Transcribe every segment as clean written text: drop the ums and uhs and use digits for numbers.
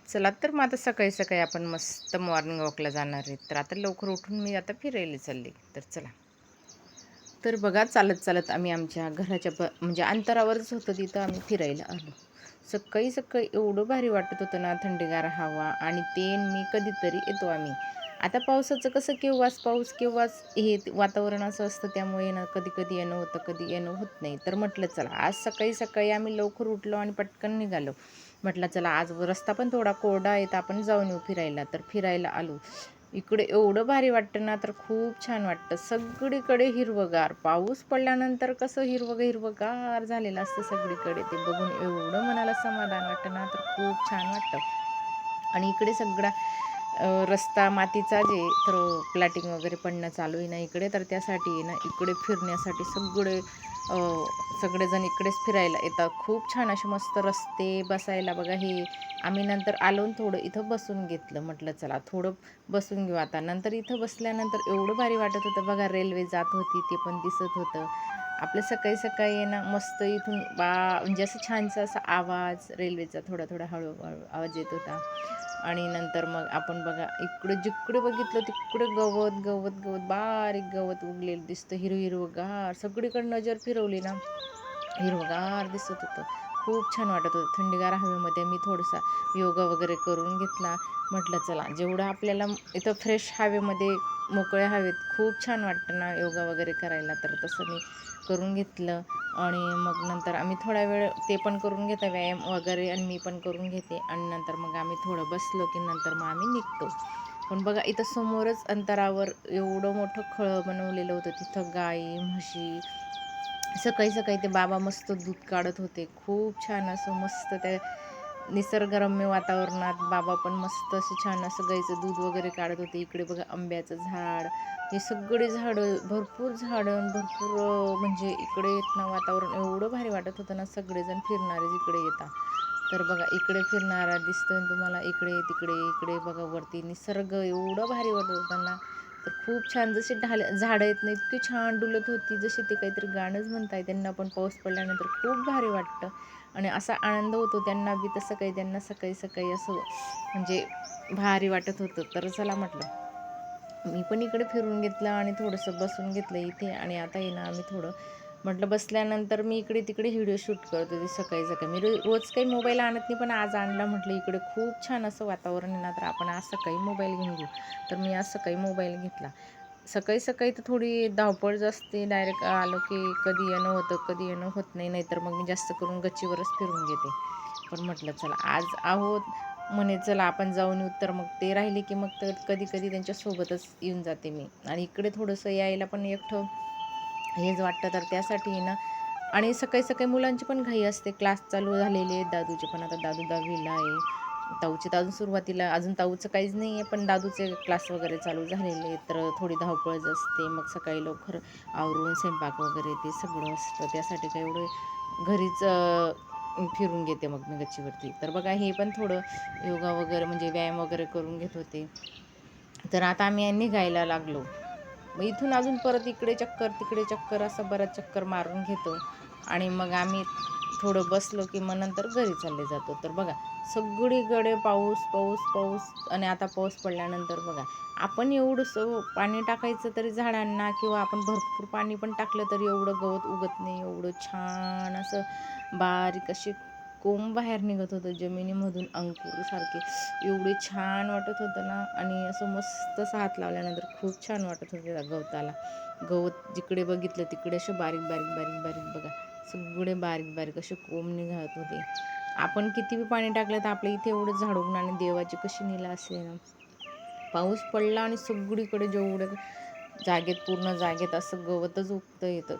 चला तर मग आता सकाळी सकाळी आपण मस्त मॉर्निंग वॉकला जाणार आहे. तर आता लवकर उठून मी आता फिरायला चालले. तर चला. तर बघा चालत चालत आम्ही आमच्या घराच्या म्हणजे अंतरावरच होतं तिथं आम्ही फिरायला आलो. सकाळी सकाळी एवढं भारी वाटत होतं ना, थंडगार हवा आणि ते मी कधीतरी येतो आम्ही. आता पावसाचं कसं केव्हाच पाऊस केव्हाच हे वातावरण असं असतं, त्यामुळे ना कधी कधी येणं होतं, कधी येणं होत नाही. तर म्हटलं चला आज सकाळी सकाळी आम्ही लवकर उठलो आणि पटकन निघालो. म्हटलं चला आज रस्ता पण थोडा कोरडा आहे, तर आपण जाऊन येऊ फिरायला. तर फिरायला आलो. इकडे एवढं भारी वाटतं ना, तर खूप छान वाटतं. सगळीकडे हिरवंगार. पाऊस पडल्यानंतर कसं हिरवंगार झालेलं असतं सगळीकडे. ते बघून एवढं मनाला समाधान वाटतं ना, तर खूप छान वाटतं. आणि इकडे सगळा रस्ता मातीचा जे तर प्लॅटिंग वगैरे पडणं चालू आहे ना इकडे, तर त्यासाठी आहे ना इकडे फिरण्यासाठी सगळेजण इकडेच फिरायला येतात. खूप छान असे मस्त रस्ते बसायला बघा. हे आम्ही नंतर आलो आणि थोडं इथं बसून घेतलं. म्हटलं चला थोडं बसून घेऊ आता. नंतर इथं बसल्यानंतर एवढं भारी वाटत होतं बघा. रेल्वे जात होती ते पण दिसत होतं. आपलं सकाळी सकाळी आहे ना मस्त इथून म्हणजे असं छानसा असा आवाज रेल्वेचा थोडा थोडा हळूहळू आवाज येत होता. आणि नंतर मग आपण बघा इकडे जिकडे बघितलं तिकडे गवत गवत गवत बारीक गवत उगलेलं दिसतं, हिरवगार. सगळीकडे नजर फिरवली ना हिरवगार दिसत होतं. खूप छान वाटत होतं. थंडगार हवेमध्ये मी थोडासा योगा वगैरे करून घेतला. म्हटलं चला जेवढं आपल्याला इथं फ्रेश हवेमध्ये मोकळ्या हवेत खूप छान वाटतं ना योगा वगैरे करायला, तर तसं मी करून घेतलं. आणि मग नंतर आम्ही थोडा वेळ ते पण करून घेता व्यायाम वगैरे, आणि मी पण करून घेते. आणि नंतर मग आम्ही थोडं बसलो की नंतर मग आम्ही निघतो. पण बघा इथं समोरच अंतरावर एवढं मोठं खळं बनवलेलं होतं. तिथं गाई, म्हशी सकाळी सकाळी ते बाबा मस्त दूध काढत होते. खूप छान असं मस्त त्या निसर्गरम्य वातावरणात बाबा पण मस्त असं छान असं गाईचं दूध वगैरे काढत होते. इकडे बघा आंब्याचं झाड, हे सगळे झाडं, भरपूर झाडं, भरपूर म्हणजे इकडे येत ना वातावरण एवढं भारी वाटत होतं ना. सगळेजण फिरणारे जिकडे येतात. तर बघा इकडे फिरणारा दिसतोय ना तुम्हाला, इकडे तिकडे इकडे बघा वरती निसर्ग एवढं भारी वाटत होतं ना. तर खूप छान जसे झाडं आहेत ना इतकी छान डुलत होती, जसे ते काहीतरी गाणंच म्हणताय. त्यांना पण पाऊस पडल्यानंतर खूप भारी वाटतं आणि असा आनंद होतो त्यांना बी. तसं काही त्यांना सकाळी सकाळी असं म्हणजे भारी वाटत होतं. तर चला म्हटलं मी पण इकडे फिरून घेतलं आणि थोडंसं बसून घेतलं इथे. आणि आता आहे ना आम्ही थोडं म्हटलं बसल्यानंतर मी इकडे तिकडे व्हिडिओ शूट करत होते सकाळी सकाळी. मी रोज काही मोबाईल आणत नाही, पण आज आणला. म्हटलं इकडे खूप छान असं वातावरण आहे ना, तर आपण आज सकाळी मोबाईल घेऊन घेऊ. तर मी आज सकाळी मोबाईल घेतला. सकाळी सकाळी तर थोडी धावपळ असते. डायरेक्ट आलो की कधी येणं होतं, कधी येणं होत नाही. नाहीतर मग मी जास्त करून गच्चीवरच फिरून घेते. पण म्हटलं चला आज आहोत म्हणे, चला आपण जाऊन येऊ. तर मग ते राहिले की मग तर कधी कधी त्यांच्यासोबतच येऊन जाते मी. आणि इकडे थोडंसं यायला पण एकटं हेच वाटतं, तर त्यासाठी ना. आणि सकाळी सकाळी मुलांची पण घाई असते. क्लास चालू झालेले आहेत दादूचे पण. आता दादू 10वीला आहे. ताऊची तर अजून सुरुवातीला, अजून ताऊचं काहीच नाही आहे, पण दादूचे क्लास वगैरे चालू झालेले आहेत. तर थोडी धावपळच असते. मग सकाळी लवकर आवरून स्वयंपाक वगैरे ते सगळं असतं. त्यासाठी काय एवढं घरीच फिरून घेते मग मी गच्चीवरती. तर बघा हे पण थोडं योगा वगैरे म्हणजे व्यायाम वगैरे करून घेत होते. तर आता आम्ही निघायला लागलो. मग इथून अजून परत इकडे चक्कर, तिकडे चक्कर असं बऱ्याच चक्कर मारून घेतो. आणि मग आम्ही थोडं बसलो की मग नंतर घरी चालले जातो. तर बघा सगळीकडे पाऊस, पाऊस, पाऊस. आणि आता पाऊस पडल्यानंतर बघा आपण एवढंसं पाणी टाकायचं तरी झाडांना, किंवा आपण भरपूर पाणी पण टाकलं तरी एवढं गवत उगत नाही. एवढं छान असं बारीक असे कोंब बाहेर निघत होतं जमिनीमधून, अंकुरसारखे. एवढे छान वाटत होतं ना. आणि असं मस्त असं हात लावल्यानंतर खूप छान वाटत होतं त्या गवताला. गवत जिकडे बघितलं तिकडे असे बारीक बारीक बारीक बारीक बघा सगळे बारीक बारीक असे कोंब निघत होते. आपण किती बी पाणी टाकलं तर आपल्या इथे एवढं झाड उगणं, आणि देवाची कशी नीला असते ना. पाऊस पडला आणि सगळीकडे जेवढं जागेत पूर्ण जागेत असं गवतच उगतं येतं.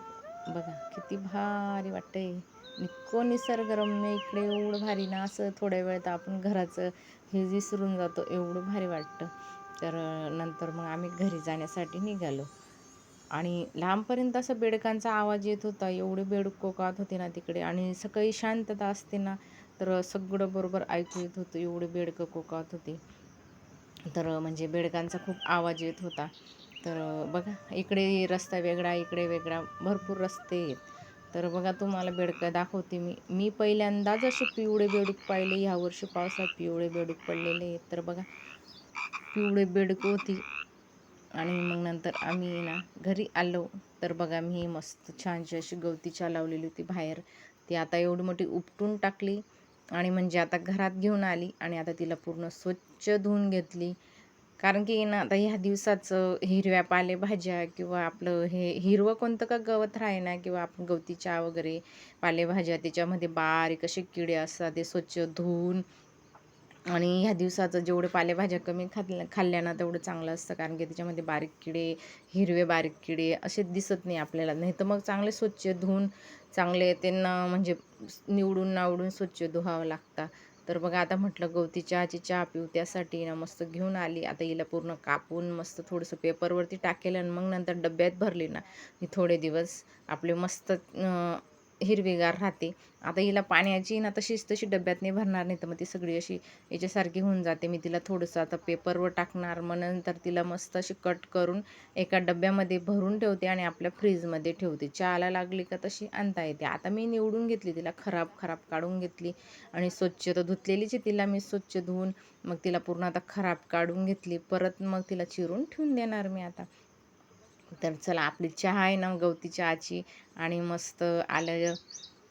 बघा किती भारी वाटतंय. इतकं निसर्गरम्य इकडे एवढं भारी ना, असं थोड्या वेळात आपण घराचं हे विसरून जातो, एवढं भारी वाटतं. तर नंतर मग आम्ही घरी जाण्यासाठी निघालो. आणि लांबपर्यंत असं बेडकांचा आवाज येत होता. एवढे बेडूक कोकात होते ना तिकडे. आणि सकाळी शांतता असते ना, तर सगळं बरोबर ऐकू येत होतं. एवढे बेडकं कोकात होते. तर म्हणजे बेडकांचा खूप आवाज येत होता. तर बघा इकडे रस्ता वेगळा, इकडे वेगळा, भरपूर रस्ते आहेत. तर बघा तुम्हाला बेडकं दाखवते मी पहिल्यांदाच असे पिवळे बेडूक पाहिले ह्यावर्षी पावसात. पिवळे बेडूक पडलेले आहेत. तर बघा पिवळे बेडकं होती. आणि मग नंतर आम्ही ना घरी आलो. तर बघा मी मस्त छानशी अशी गवती चहा लावलेली होती बाहेर. ती आता एवढी मोठी उपटून टाकली आणि म्हणजे आता घरात घेऊन आली आणि आता तिला पूर्ण स्वच्छ धुवून घेतली. कारण की ना आता ह्या दिवसाचं हिरव्या पालेभाज्या किंवा आपलं हे हिरवं कोणतं का गवत राहे ना किंवा आपण गवती चहा वगैरे पालेभाज्या त्याच्यामध्ये बारीक असे किडे असतात, ते स्वच्छ धुवून आणि ह्या दिवसाचं जेवढे पालेभाज्या कमी खाल्ल्या ना तेवढं चांगलं असतं. कारण की त्याच्यामध्ये बारीक किडे, हिरवे बारीक किडे असे दिसत नाही आपल्याला. नाही तर मग चांगले स्वच्छ धुवून चांगले त्यांना म्हणजे निवडून नावडून स्वच्छ धुवावं लागतं. तर बघा आता म्हटलं गवती चहाची चहा पिऊ, त्यासाठी ना मस्त घेऊन आली. आता हिला पूर्ण कापून मस्त थोडंसं पेपरवरती टाकेल आणि मग नंतर डब्यात भरली ना, ही थोडे दिवस आपले मस्त हिरवीगार राहते. आता हिला पाण्याची ना तशीच तशी डब्यात नाही भरणार, नाही तर मग ती सगळी अशी याच्यासारखी होऊन जाते. मी तिला थोडंसं आता पेपरवर टाकणार, मग नंतर तिला मस्त अशी कट करून एका डब्यामध्ये भरून ठेवते आणि आपल्या फ्रीजमध्ये ठेवते. चहाला लागली का तशी आणता येते. आता मी निवडून घेतली तिला, खराब खराब काढून घेतली आणि स्वच्छ तर धुतलेलीच आहे तिला मी स्वच्छ धुवून. मग तिला पूर्ण आता खराब काढून घेतली. परत मग तिला चिरून ठेवून देणार मी आता. तर चला आपली चहा आहे ना गवती चहाची आणि मस्त आलं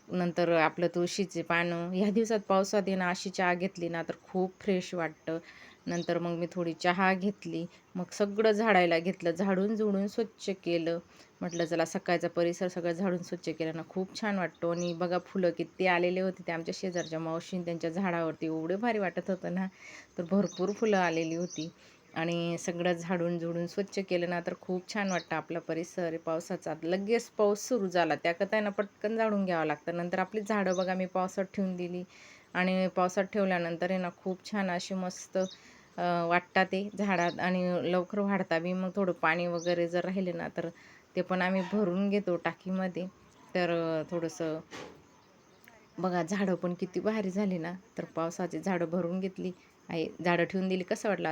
नंतर आपलं तुळशीचे पानं, ह्या दिवसात पावसात आहे ना अशी चहा घेतली ना तर खूप फ्रेश वाटतं. नंतर मग मी थोडी चहा घेतली. मग सगळं झाडायला घेतलं. झाडून झुडून स्वच्छ केलं. म्हटलं चला सकाळचा परिसर सगळं झाडून स्वच्छ केलं ना खूप छान वाटतो. आणि बघा फुलं किती आलेले होते. ते आमच्या शेजारच्या मावशीने त्यांच्या झाडावरती एवढे भारी वाटत होतं ना, तर भरपूर फुलं आलेली होती. आणि सगळं झाडून झुडून स्वच्छ केलं ना तर खूप छान वाटतं. आपला परिसर आहे पावसाचा. लगेच पाऊस सुरू झाला त्याकरता आहे ना पटकन झाडून घ्यावं लागतं. नंतर आपली झाडं बघा मी पावसात ठेवून दिली आणि पावसात ठेवल्यानंतर आहे ना खूप छान अशी मस्त वाटतात ते झाडात आणि लवकर वाढतात बी. मग थोडं पाणी वगैरे जर राहिले ना तर ते पण आम्ही भरून घेतो टाकीमध्ये. तर थोडंसं बघा झाडं पण किती भारी झाली ना. तर पावसाची झाडं भरून घेतली आहे, झाडं ठेवून दिली. कसं वाटलं